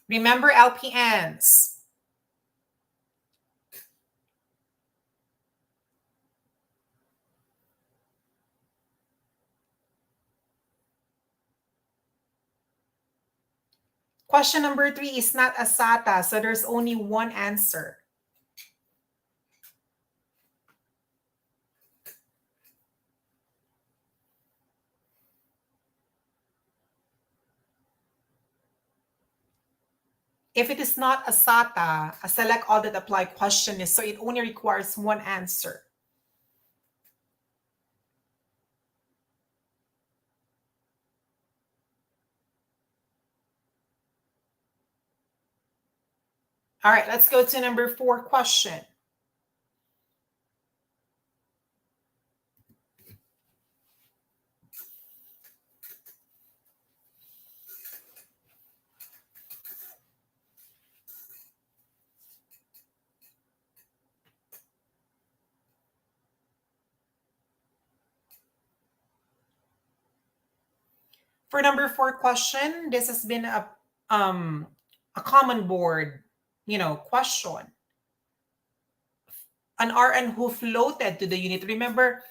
Remember, LPNs. Question number 3 is not a SATA, so there's only one answer. If it is not a SATA, a select all that apply question is, so it only requires one answer. All right, let's go to number 4 question. For number 4 question, this has been a common board, question. An RN who floated to the unit. Remember,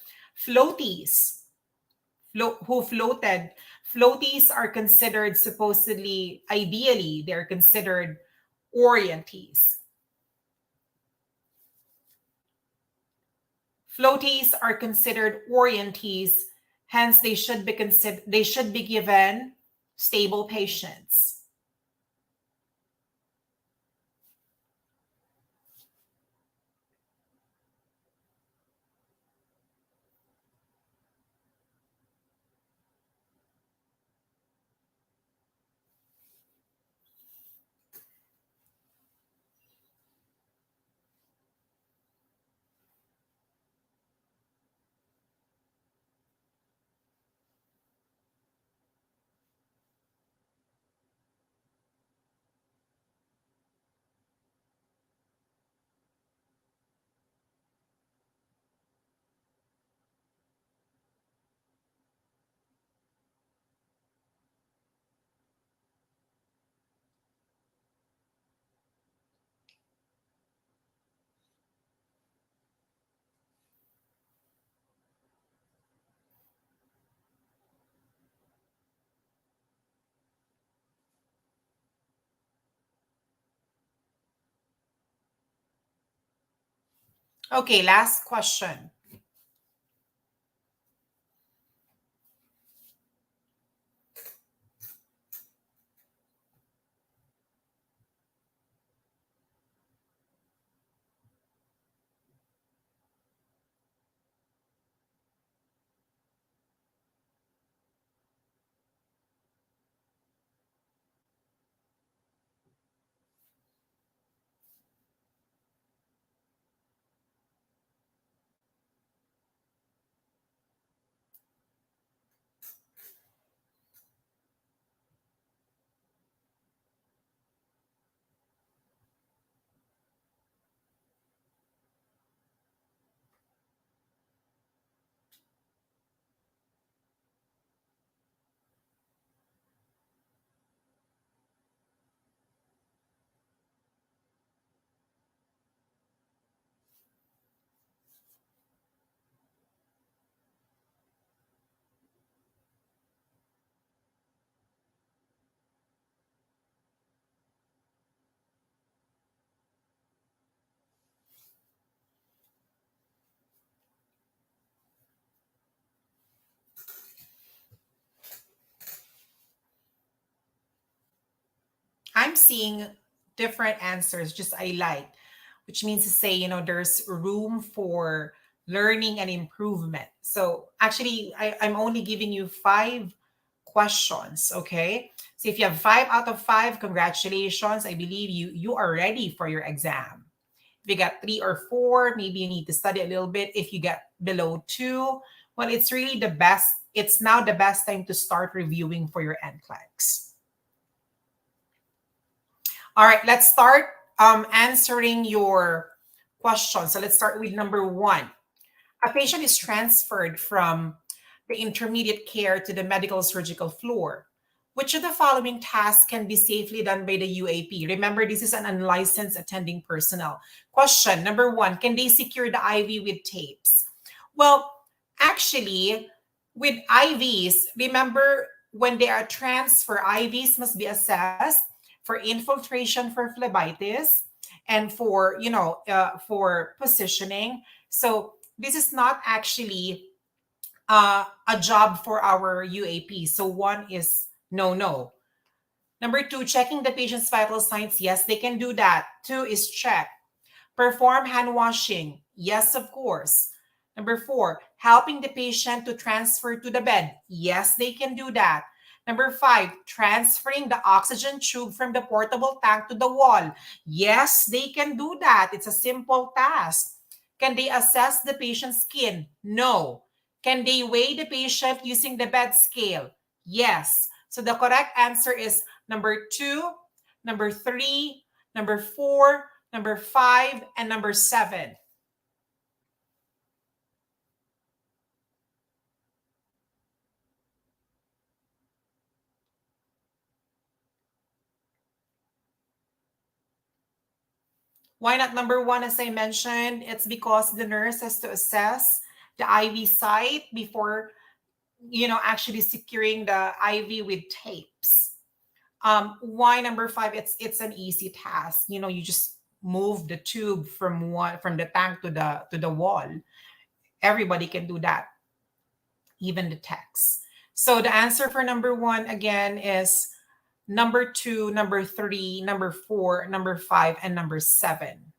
floaties, who floated. Floaties are considered supposedly, ideally, they're considered orientees. Floaties are considered orientees, hence they should be given stable patients. Okay, last question. I'm seeing different answers, just I like, which means to say, there's room for learning and improvement. So actually, I'm only giving you 5 questions, okay? So if you have 5 out of 5, congratulations. I believe you are ready for your exam. If you got 3 or 4, maybe you need to study a little bit. If you get below 2, well, it's really the best. It's now the best time to start reviewing for your NCLEX. All right, let's start answering your questions. So let's start with number 1. A patient is transferred from the intermediate care to the medical surgical floor. Which of the following tasks can be safely done by the UAP? Remember, this is an unlicensed attending personnel. Question number 1, can they secure the IV with tapes? Well, actually, with IVs, remember when they are transferred, IVs must be assessed for infiltration for phlebitis and for positioning. So this is not actually a job for our UAP. So 1 is no. Number 2, checking the patient's vital signs. Yes, they can do that. 2 is check. Perform hand washing. Yes, of course. Number 4, helping the patient to transfer to the bed. Yes, they can do that. Number 5, transferring the oxygen tube from the portable tank to the wall. Yes, they can do that. It's a simple task. Can they assess the patient's skin? No. Can they weigh the patient using the bed scale? Yes. So the correct answer is number 2, number 3, number 4, number 5, and number 7. Why not number 1, as I mentioned? It's because the nurse has to assess the IV site before, actually securing the IV with tapes. Why number 5? It's an easy task. You just move the tube from the tank to the wall. Everybody can do that, even the techs. So the answer for number 1 again is number 2, number 3, number 4, number 5, and number 7.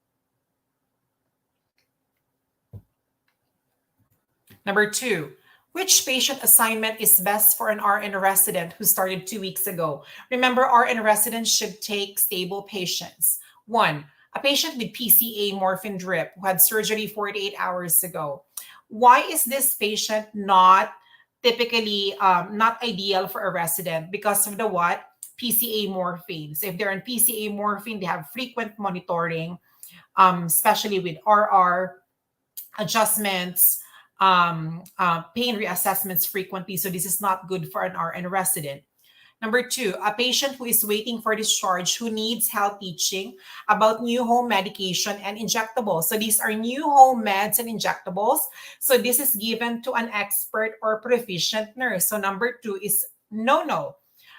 Number 2, which patient assignment is best for an RN resident who started 2 weeks ago? Remember, RN residents should take stable patients. 1, a patient with PCA morphine drip who had surgery 48 hours ago. Why is this patient not typically not ideal for a resident? Because of the what? PCA morphine. So if they're on PCA morphine, they have frequent monitoring, especially with RR adjustments, pain reassessments frequently. So this is not good for an RN resident. Number 2, a patient who is waiting for discharge who needs health teaching about new home medication and injectables. So these are new home meds and injectables. So this is given to an expert or proficient nurse. So number 2 is no.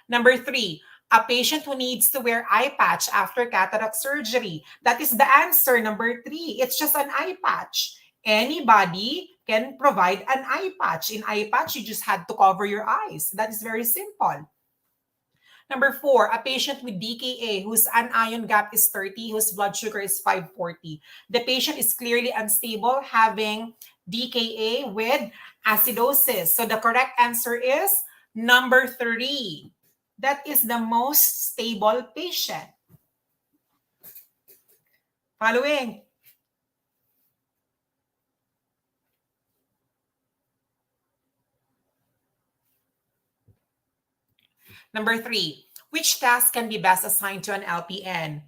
Number 3, a patient who needs to wear eye patch after cataract surgery. That is the answer, number 3. It's just an eye patch. Anybody can provide an eye patch. In eye patch, you just had to cover your eyes. That is very simple. Number 4, a patient with DKA whose anion gap is 30, whose blood sugar is 540. The patient is clearly unstable, having DKA with acidosis. So the correct answer is number 3. That is the most stable patient. Following. Number 3, which task can be best assigned to an LPN?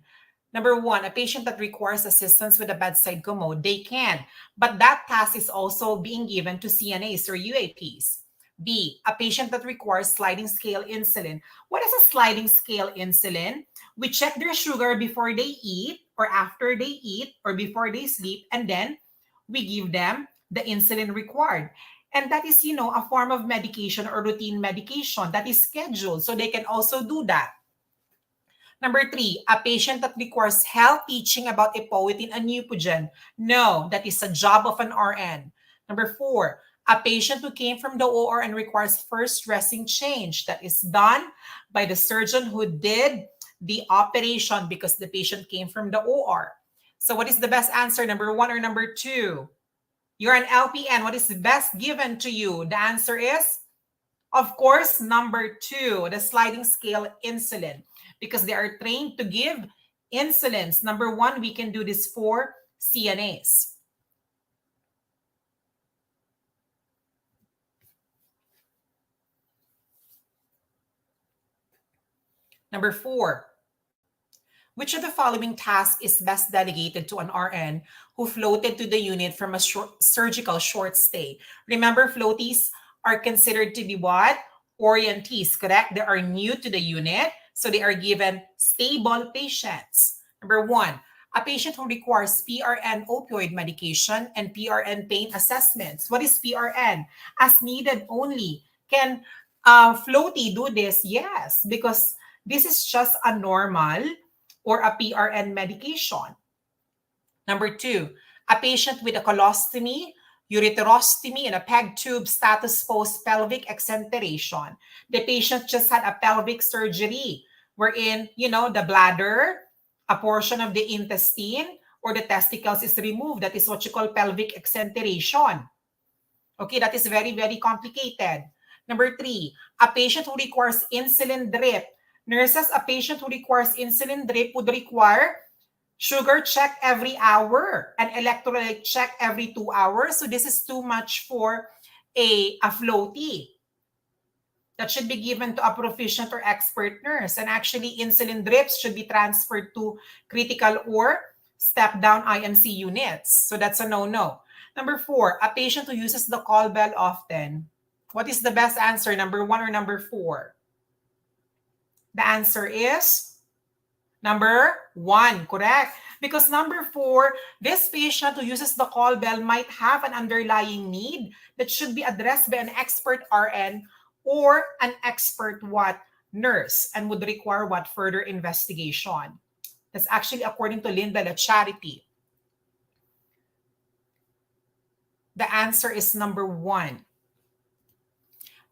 Number 1, a patient that requires assistance with a bedside commode. They can, but that task is also being given to CNAs or UAPs. B, a patient that requires sliding scale insulin. What is a sliding scale insulin? We check their sugar before they eat or after they eat or before they sleep, and then we give them the insulin required. And that is, a form of medication or routine medication that is scheduled. So they can also do that. Number 3, a patient that requires health teaching about epoetin and Neupogen. No, that is a job of an RN. Number 4, a patient who came from the OR and requires first dressing change. That is done by the surgeon who did the operation because the patient came from the OR. So what is the best answer, number 1 or number 2? You're an LPN. What is best given to you? The answer is, of course, number 2, the sliding scale insulin, because they are trained to give insulins. Number 1, we can do this for CNAs. Number 4, which of the following task is best delegated to an RN who floated to the unit from a surgical short stay? Remember, floaties are considered to be what? Orientees, correct? They are new to the unit, so they are given stable patients. Number 1, a patient who requires PRN opioid medication and PRN pain assessments. What is PRN? As needed only. Can floaty do this? Yes, because this is just a normal or a PRN medication. Number 2, a patient with a colostomy, ureterostomy, and a PEG tube status post pelvic exenteration. The patient just had a pelvic surgery wherein, the bladder, a portion of the intestine, or the testicles is removed. That is what you call pelvic exenteration. Okay, that is very, very complicated. Number 3, a patient who requires insulin drip. Nurses, a patient who requires insulin drip would require sugar check every hour and electrolyte check every 2 hours. So this is too much for a floaty. That should be given to a proficient or expert nurse. And actually, insulin drips should be transferred to critical or step-down IMC units. So that's a no-no. Number 4, a patient who uses the call bell often. What is the best answer, number 1 or number 4? The answer is number 1, correct? Because number 4, this patient who uses the call bell might have an underlying need that should be addressed by an expert RN or an expert what? Nurse, and would require what? Further investigation. That's actually according to Linda La Charity. The answer is number 1.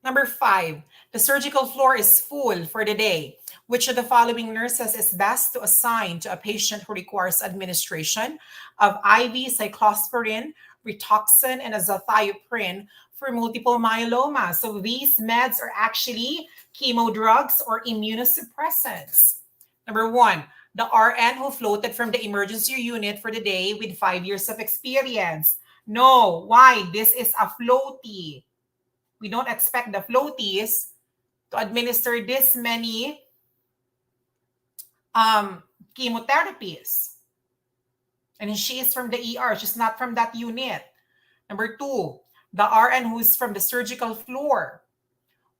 Number 5, the surgical floor is full for the day. Which of the following nurses is best to assign to a patient who requires administration of IV cyclosporin, Rituxan, and azathioprine for multiple myeloma? So these meds are actually chemo drugs or immunosuppressants. Number 1, the RN who floated from the emergency unit for the day with 5 years of experience. No, why? This is a floaty. We don't expect the floaties to administer this many chemotherapies. And she is from the ER. She's not from that unit. Number 2, the RN who is from the surgical floor,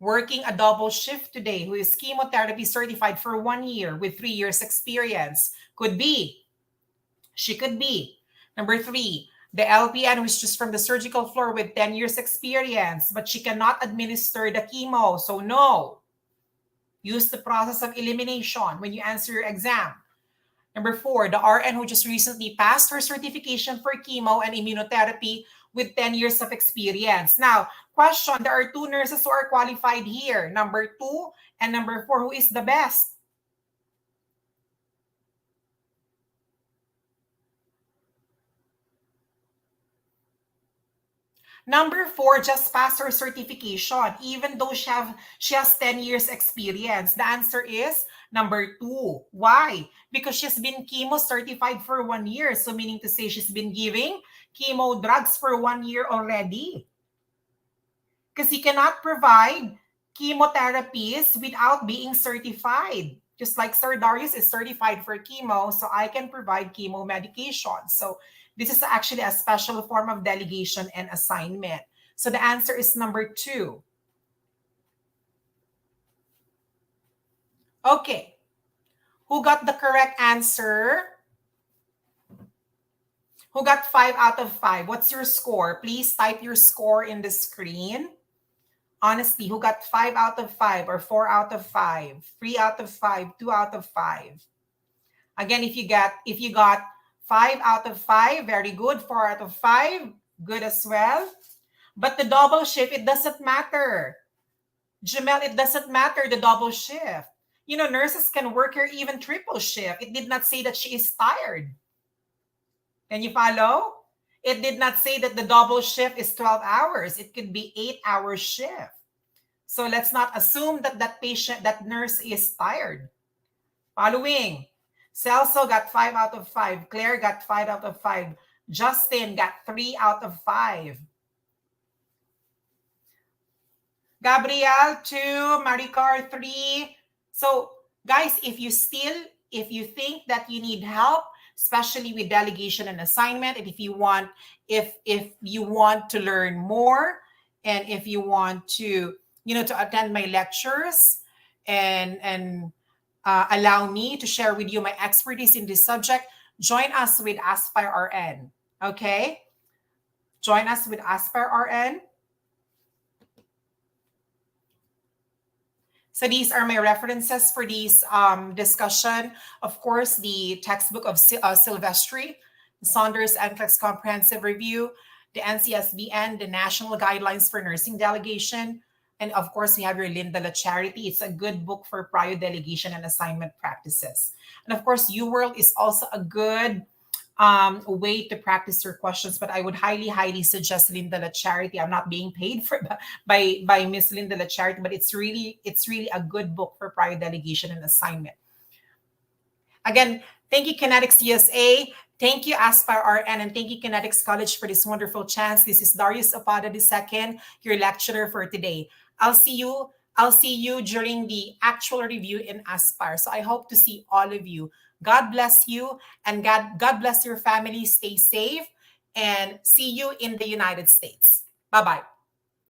working a double shift today, who is chemotherapy certified for 1 year with 3 years experience. Could be. She could be. Number 3, the LPN who is just from the surgical floor with 10 years experience, but she cannot administer the chemo. So no. Use the process of elimination when you answer your exam. Number 4, the RN who just recently passed her certification for chemo and immunotherapy with 10 years of experience. Now, question, there are 2 nurses who are qualified here. Number 2 and number 4, who is the best? Number 4 just passed her certification, even though she has 10 years experience. The answer is number 2. Why? Because she's been chemo certified for 1 year. So meaning to say she's been giving chemo drugs for 1 year already. Because you cannot provide chemotherapies without being certified. Just like Sir Darius is certified for chemo, so I can provide chemo medication. So this is actually a special form of delegation and assignment. So the answer is number 2. Okay. Who got the correct answer? Who got 5 out of 5? What's your score? Please type your score in the screen. Honestly, who got 5 out of 5 or 4 out of 5, 3 out of 5, 2 out of 5? Again, if you got 5 out of 5, very good. 4 out of 5, good as well. But the double shift, it doesn't matter. Jamel, it doesn't matter the double shift. You know, nurses can work here even triple shift. It did not say that she is tired. Can you follow? It did not say that the double shift is 12 hours. It could be 8-hour shift. So let's not assume that that nurse is tired. Following. Celso got 5 out of 5. Claire got 5 out of 5. Justin got 3 out of 5. Gabrielle, 2. Maricar, 3. So, guys, if you think that you need help, especially with delegation and assignment, and if you want to learn more, and if you want to, to attend my lectures and allow me to share with you my expertise in this subject, join us with Aspire RN. Okay? Join us with Aspire RN. So these are my references for this discussion. Of course, the textbook of Silvestri, the Saunders NCLEX Comprehensive Review, the NCSBN, the National Guidelines for Nursing Delegation, and of course, we have your Linda La Charity. It's a good book for prior delegation and assignment practices. And of course, UWorld is also a good way to practice your questions. But I would highly suggest Linda La Charity. I'm not being paid for by Miss Linda La Charity, but it's really a good book for prior delegation and assignment. Again, thank you, Kinetics USA. Thank you, Aspire RN, and thank you, Kinetics College, for this wonderful chance. This is Darius Opada II, your lecturer for today. I'll see you. I'll see you during the actual review in Aspire. So I hope to see all of you. God bless you, and God bless your family. Stay safe, and see you in the United States. Bye bye.